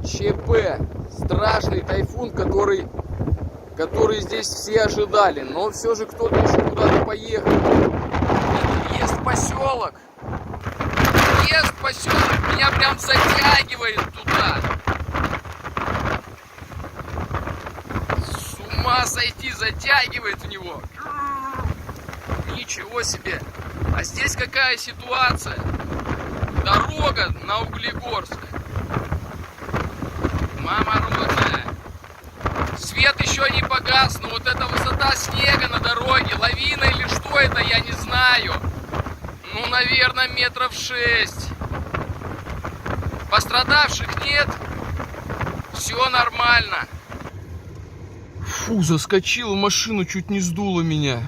ЧП. Страшный тайфун, который здесь все ожидали. Но все же кто-то еще куда-то поехал. Есть поселок. Есть поселок. Меня прям затягивает туда. С ума сойти, затягивает в него. Ничего себе. А здесь какая ситуация? Дорога на Углегорск. Мама родная. Свет еще не погас, но вот эта высота снега на дороге, лавина или что это, я не знаю. Ну, наверное, метров 6. Пострадавших нет. Все нормально. Фу, заскочил в машину, чуть не сдуло меня.